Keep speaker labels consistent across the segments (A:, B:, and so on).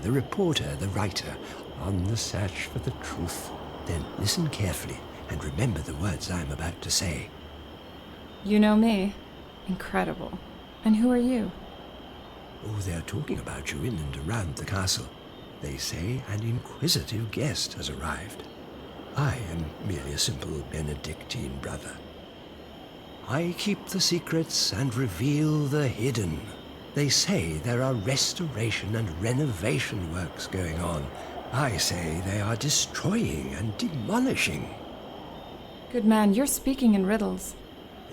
A: the reporter, the writer, on the search for the truth. Then listen carefully and remember the words I am about to say.
B: You know me. Incredible. And who are you?
A: Oh, they're talking about you in and around the castle. They say an inquisitive guest has arrived. I am merely a simple Benedictine brother. I keep the secrets and reveal the hidden. They say there are restoration and renovation works going on. I say they are destroying and demolishing.
B: Good man, you're speaking in riddles.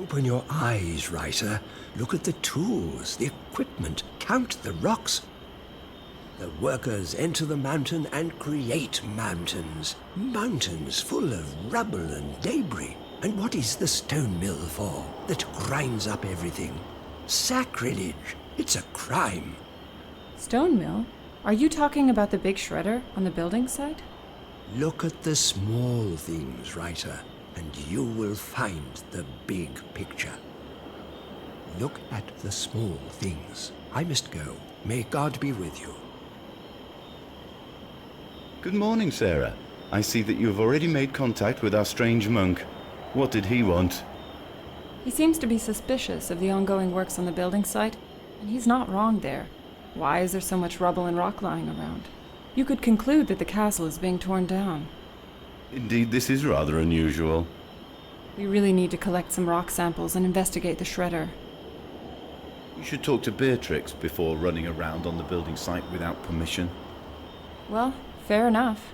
A: Open your eyes, writer. Look at the tools, the equipment, count the rocks. The workers enter the mountain and create mountains. Mountains full of rubble and debris. And what is the stone mill for, that grinds up everything? Sacrilege! It's a crime.
B: Stone mill? Are you talking about the big shredder on the building site?
A: Look at the small things, writer, and you will find the big picture. Look at the small things. I must go. May God be with you.
C: Good morning, Sarah. I see that you have already made contact with our strange monk. What did he want?
B: He seems to be suspicious of the ongoing works on the building site, and he's not wrong there. Why is there so much rubble and rock lying around? You could conclude that the castle is being torn down.
C: Indeed, this is rather unusual.
B: We really need to collect some rock samples and investigate the shredder.
C: You should talk to Beatrix before running around on the building site without permission.
B: Well, fair enough.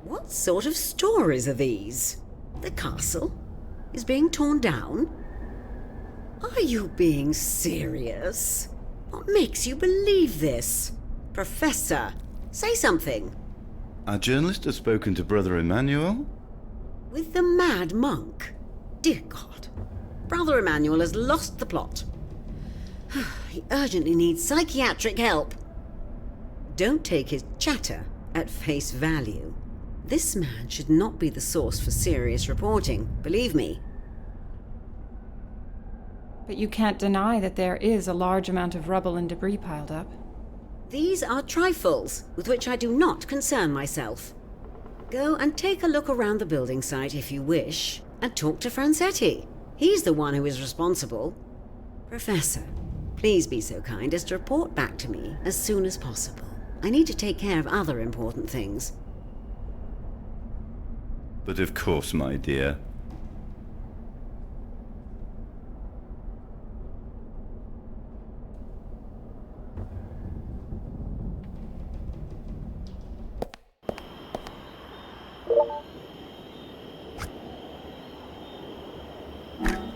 D: What sort of stories are these? The castle is being torn down? Are you being serious? What makes you believe this? Professor, say something.
C: Our journalist has spoken to Brother Emmanuel.
D: With the mad monk? Dear God, Brother Emmanuel has lost the plot. He urgently needs psychiatric help. Don't take his chatter at face value. This man should not be the source for serious reporting, believe me.
B: But you can't deny that there is a large amount of rubble and debris piled up.
D: These are trifles with which I do not concern myself. Go and take a look around the building site if you wish, and talk to Francetti. He's the one who is responsible. Professor, please be so kind as to report back to me as soon as possible. I need to take care of other important things.
C: But of course, my dear.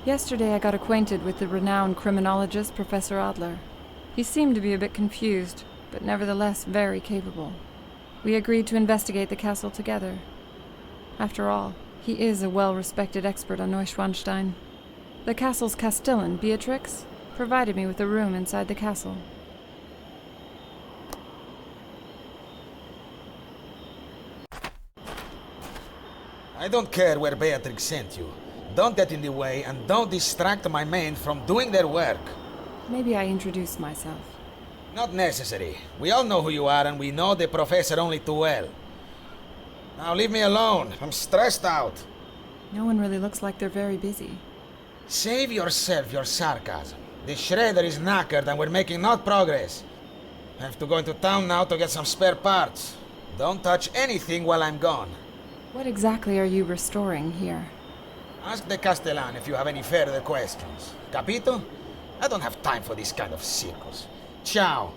B: Yesterday I got acquainted with the renowned criminologist Professor Adler. He seemed to be a bit confused, but nevertheless very capable. We agreed to investigate the castle together. After all, he is a well-respected expert on Neuschwanstein. The castle's castellan, Beatrix, provided me with a room inside the castle.
E: I don't care where Beatrix sent you. Don't get in the way and don't distract my men from doing their work.
B: Maybe I introduce myself.
E: Not necessary. We all know who you are and we know the professor only too well. Now leave me alone. I'm stressed out.
B: No one really looks like they're very busy.
E: Save yourself your sarcasm. The shredder is knackered and we're making no progress. I have to go into town now to get some spare parts. Don't touch anything while I'm gone.
B: What exactly are you restoring here?
E: Ask the Castellan if you have any further questions. Capito? I don't have time for this kind of circus. Ciao.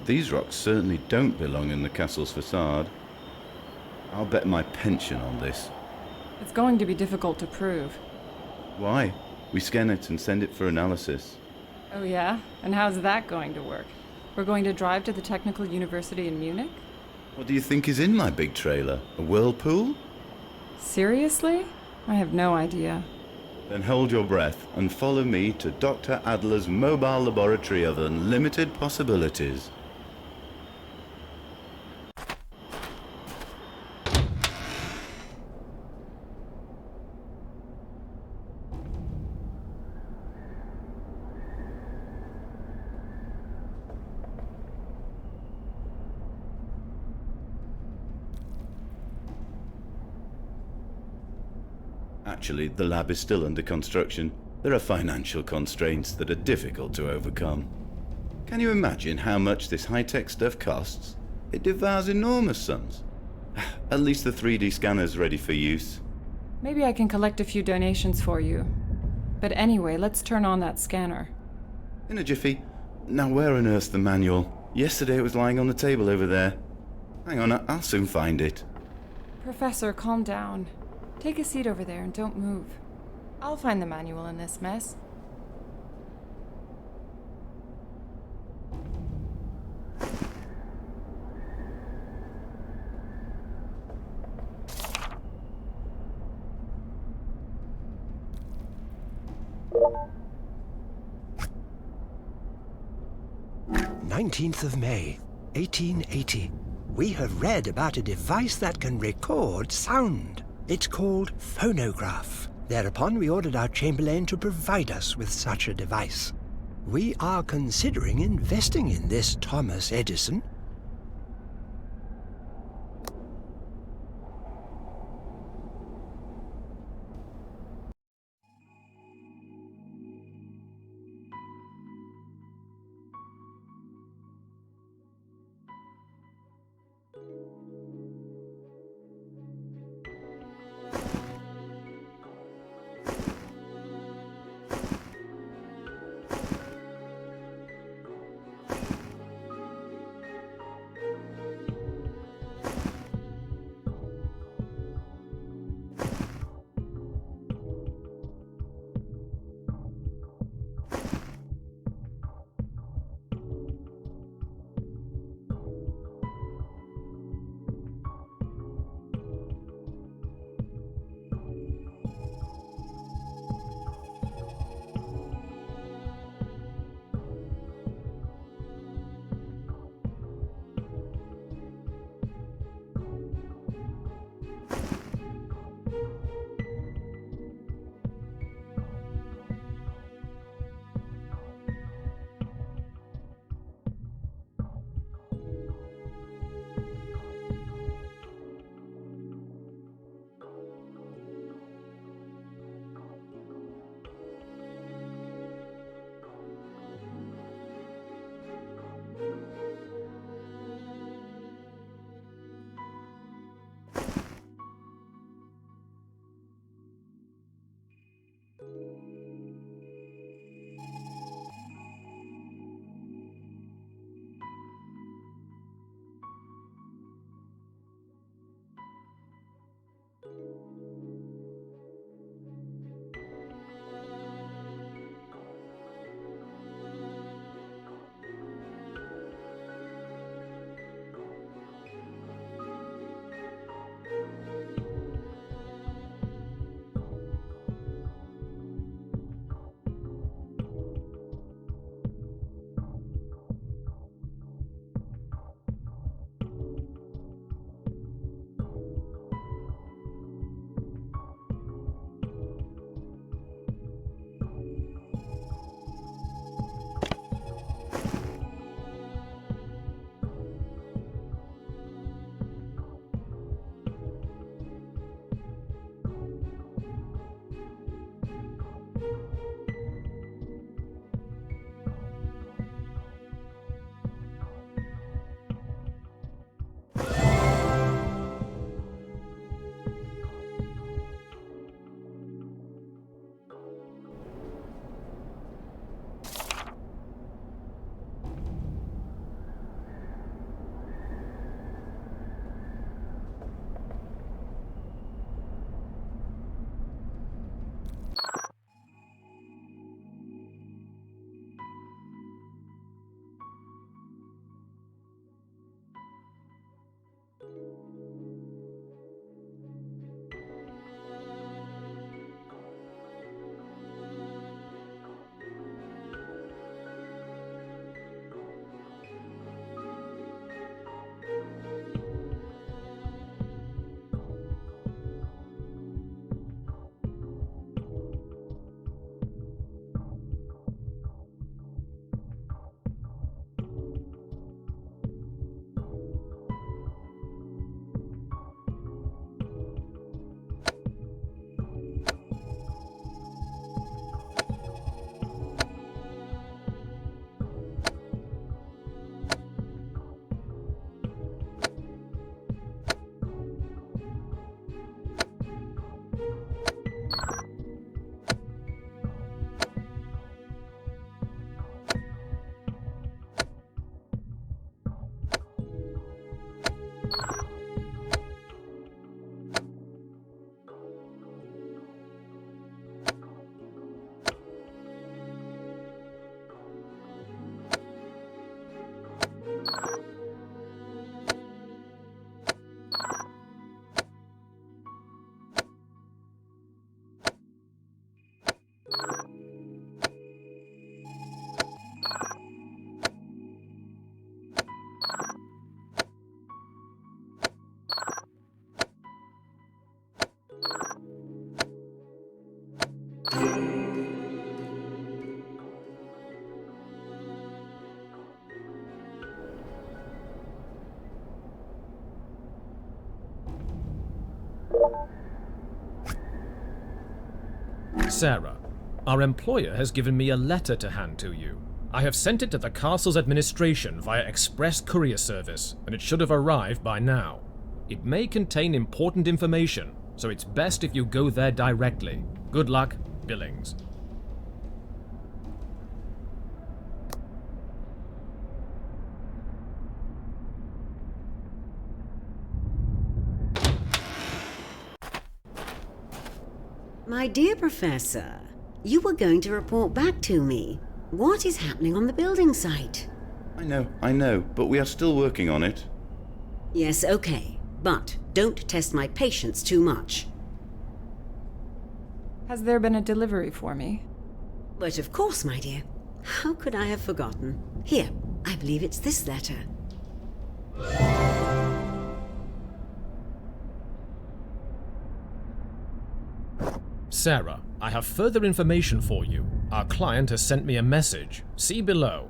C: These rocks certainly don't belong in the castle's facade. I'll bet my pension on this.
B: It's going to be difficult to prove.
C: Why? We scan it and send it for analysis.
B: Oh yeah? And how's that going to work? We're going to drive to the Technical University in Munich?
C: What do you think is in my big trailer? A whirlpool?
B: Seriously? I have no idea.
C: Then hold your breath and follow me to Dr. Adler's mobile laboratory of unlimited possibilities. Actually, the lab is still under construction. There are financial constraints that are difficult to overcome. Can you imagine how much this high-tech stuff costs? It devours enormous sums. At least the 3D scanner's ready for use.
B: Maybe I can collect a few donations for you. But anyway, let's turn on that scanner.
C: In a jiffy. Now where on earth's the manual? Yesterday it was lying on the table over there. Hang on, I'll soon find it.
B: Professor, calm down. Take a seat over there and don't move. I'll find the manual in this mess.
A: May 1880. We have read about a device that can record sound. It's called phonograph. Thereupon we ordered our Chamberlain to provide us with such a device. We are considering investing in this Thomas Edison.
F: Sarah, our employer has given me a letter to hand to you. I have sent it to the castle's administration via express courier service, and it should have arrived by now. It may contain important information, so it's best if you go there directly. Good luck, Billings.
D: My dear Professor, you were going to report back to me. What is happening on the building site?
C: I know, but we are still working on it.
D: Yes, okay, but don't test my patience too much.
B: Has there been a delivery for me?
D: But of course, my dear. How could I have forgotten? Here, I believe it's this letter.
F: Sarah, I have further information for you. Our client has sent me a message. See below.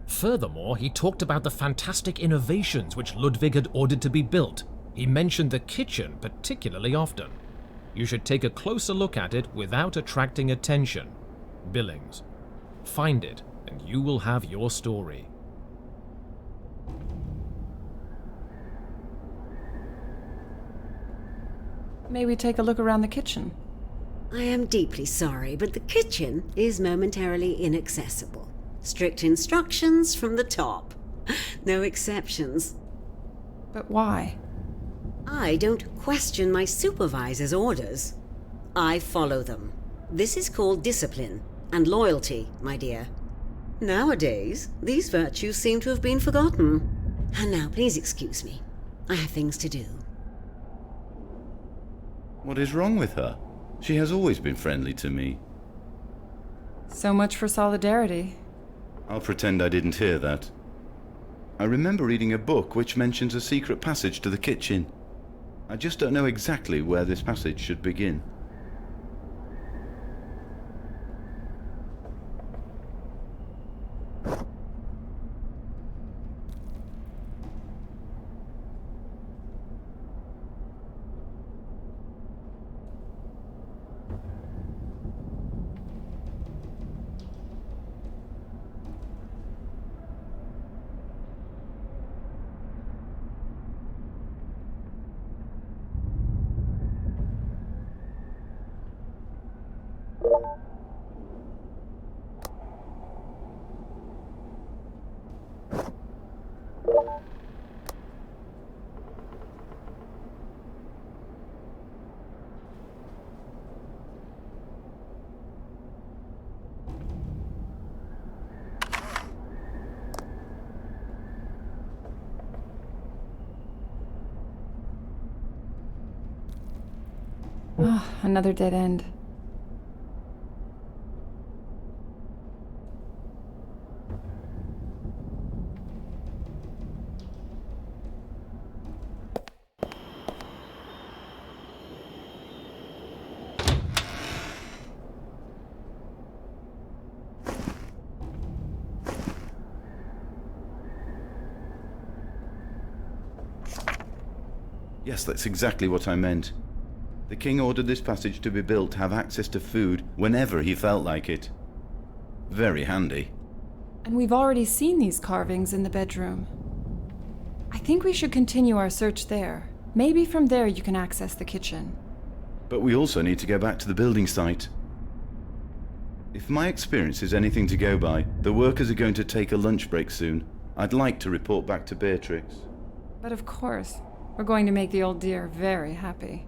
F: Furthermore, he talked about the fantastic innovations which Ludwig had ordered to be built. He mentioned the kitchen particularly often. You should take a closer look at it without attracting attention. Billings. Find it, and you will have your story.
B: May we take a look around the kitchen?
D: I am deeply sorry, but the kitchen is momentarily inaccessible. Strict instructions from the top. No exceptions.
B: But why?
D: I don't question my supervisor's orders. I follow them. This is called discipline and loyalty, my dear. Nowadays, these virtues seem to have been forgotten. And now, please excuse me. I have things to do.
C: What is wrong with her? She has always been friendly to me.
B: So much for solidarity.
C: I'll pretend I didn't hear that. I remember reading a book which mentions a secret passage to the kitchen. I just don't know exactly where this passage should begin.
B: Oh, another dead end.
C: Yes, that's exactly what I meant. The king ordered this passage to be built to have access to food whenever he felt like it. Very handy.
B: And we've already seen these carvings in the bedroom. I think we should continue our search there. Maybe from there you can access the kitchen.
C: But we also need to go back to the building site. If my experience is anything to go by, the workers are going to take a lunch break soon. I'd like to report back to Beatrix.
B: But of course, we're going to make the old dear very happy.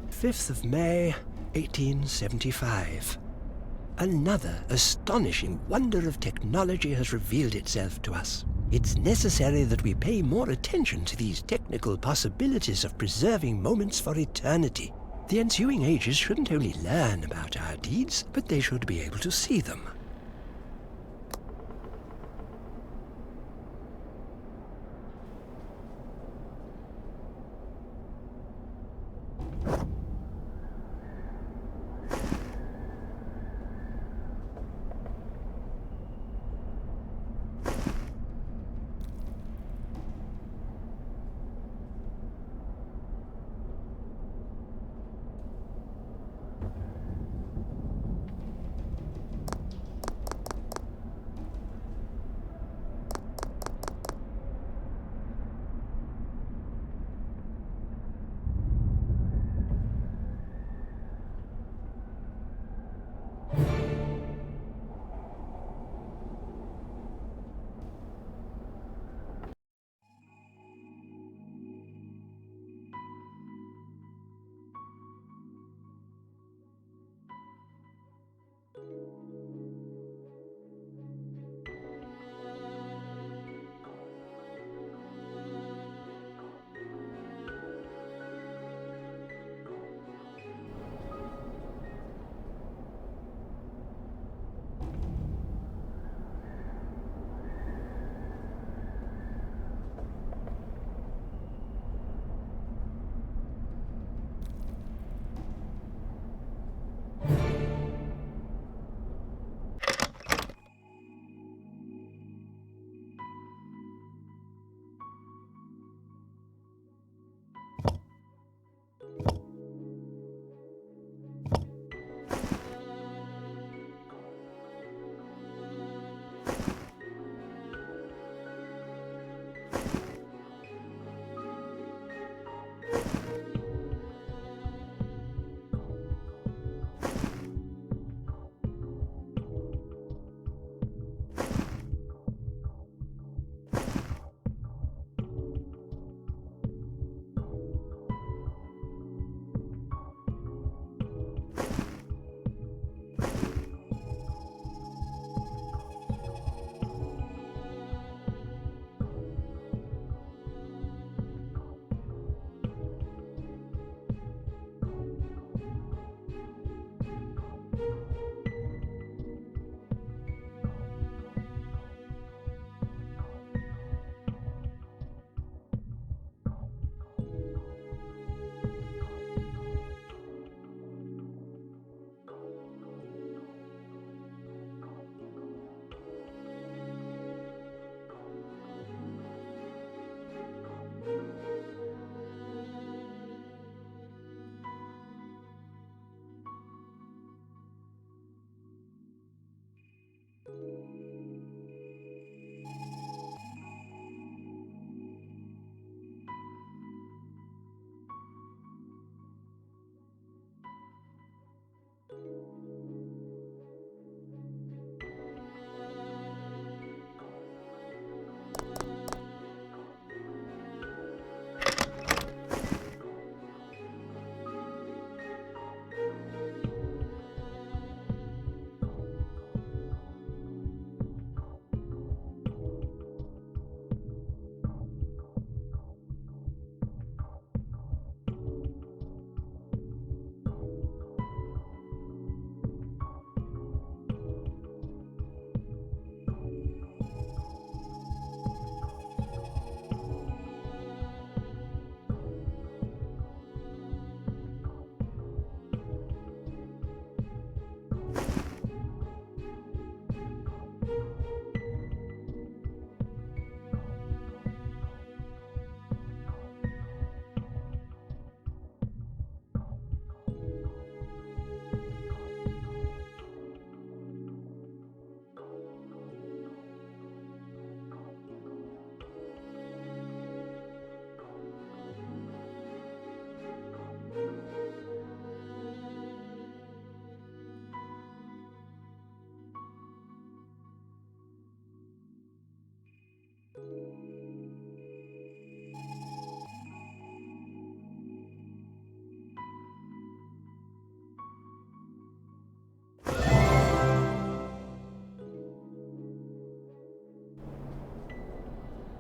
A: "5th of May, 1875. Another astonishing wonder of technology has revealed itself to us. It's necessary that we pay more attention to these technical possibilities of preserving moments for eternity. The ensuing ages shouldn't only learn about our deeds, but they should be able to see them."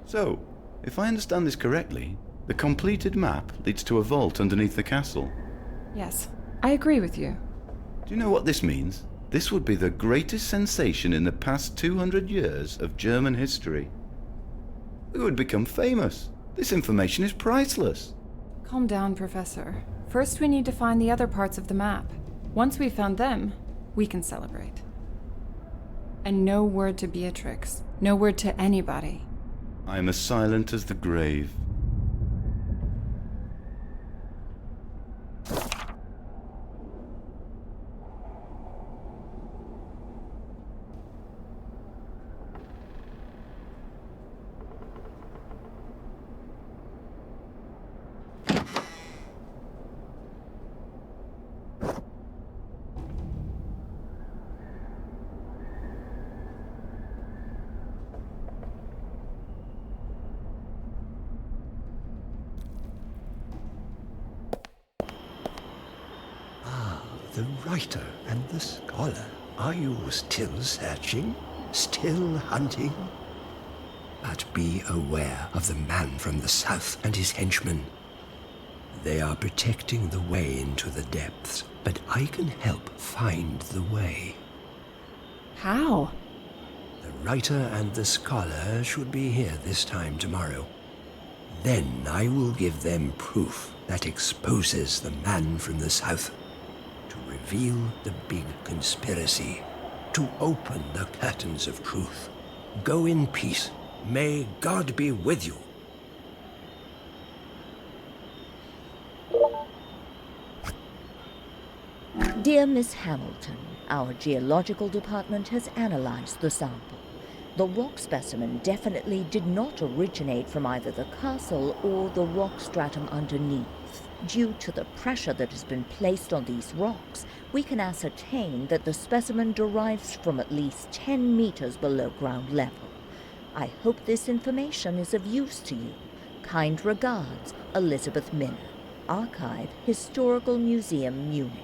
C: So, if I understand this correctly, the completed map leads to a vault underneath the castle.
B: Yes, I agree with you.
C: Do you know what this means? This would be the greatest sensation in the past 200 years of German history. We would become famous. This information is priceless.
B: Calm down, Professor. First, we need to find the other parts of the map. Once we've found them, we can celebrate. And no word to Beatrix. No word to anybody.
C: I am as silent as the grave.
A: The writer and the scholar. Are you still searching? Still hunting? But be aware of the man from the south and his henchmen. They are protecting the way into the depths, but I can help find the way.
B: How?
A: The writer and the scholar should be here this time tomorrow. Then I will give them proof that exposes the man from the south, to reveal the big conspiracy, to open the curtains of truth. Go in peace. May God be with you.
G: Dear Miss Hamilton, our geological department has analyzed the sample. The rock specimen definitely did not originate from either the castle or the rock stratum underneath. Due to the pressure that has been placed on these rocks, we can ascertain that the specimen derives from at least 10 meters below ground level. I hope this information is of use to you. Kind regards, Elizabeth Minner, Archive, Historical Museum, Munich.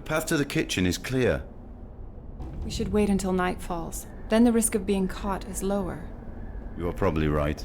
C: path to the kitchen is clear.
B: We should wait until night falls. Then the risk of being caught is lower.
C: You are probably right.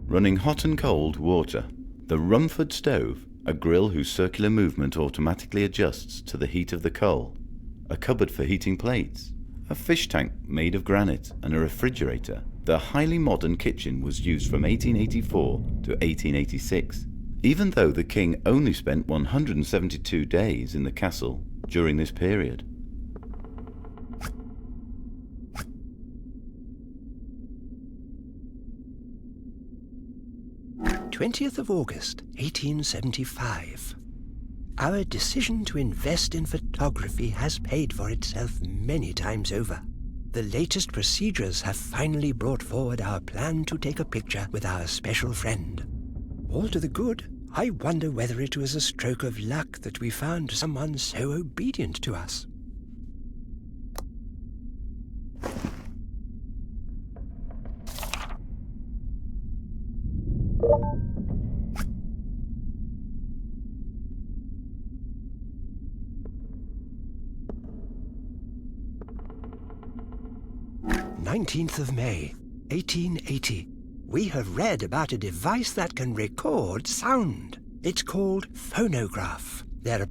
C: Running hot and cold water. The Rumford stove, a grill whose circular movement automatically adjusts to the heat of the coal. A cupboard for heating plates. A fish tank made of granite and a refrigerator. The highly modern kitchen was used from 1884 to 1886, even though the king only spent 172 days in the castle during this period.
A: 20th of August, 1875. Our decision to invest in photography has paid for itself many times over. The latest procedures have finally brought forward our plan to take a picture with our special friend. All to the good. I wonder whether it was a stroke of luck that we found someone so obedient to us. "19th of May, 1880. We have read about a device that can record sound. It's called phonograph. There are...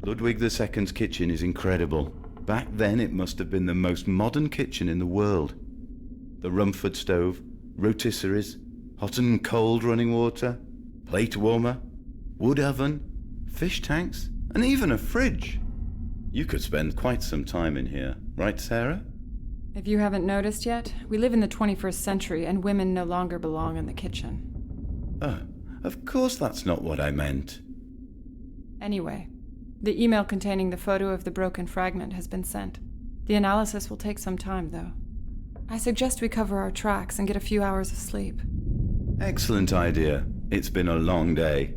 C: Ludwig II's kitchen is incredible. Back then it must have been the most modern kitchen in the world. The Rumford stove, rotisseries, hot and cold running water, plate warmer, wood oven, fish tanks, and even a fridge. You could spend quite some time in here, right, Sarah?
B: If you haven't noticed yet, we live in the 21st century and women no longer belong in the kitchen.
C: Oh, of course that's not what I meant.
B: Anyway, the email containing the photo of the broken fragment has been sent. The analysis will take some time, though. I suggest we cover our tracks and get a few hours of sleep.
C: Excellent idea. It's been a long day.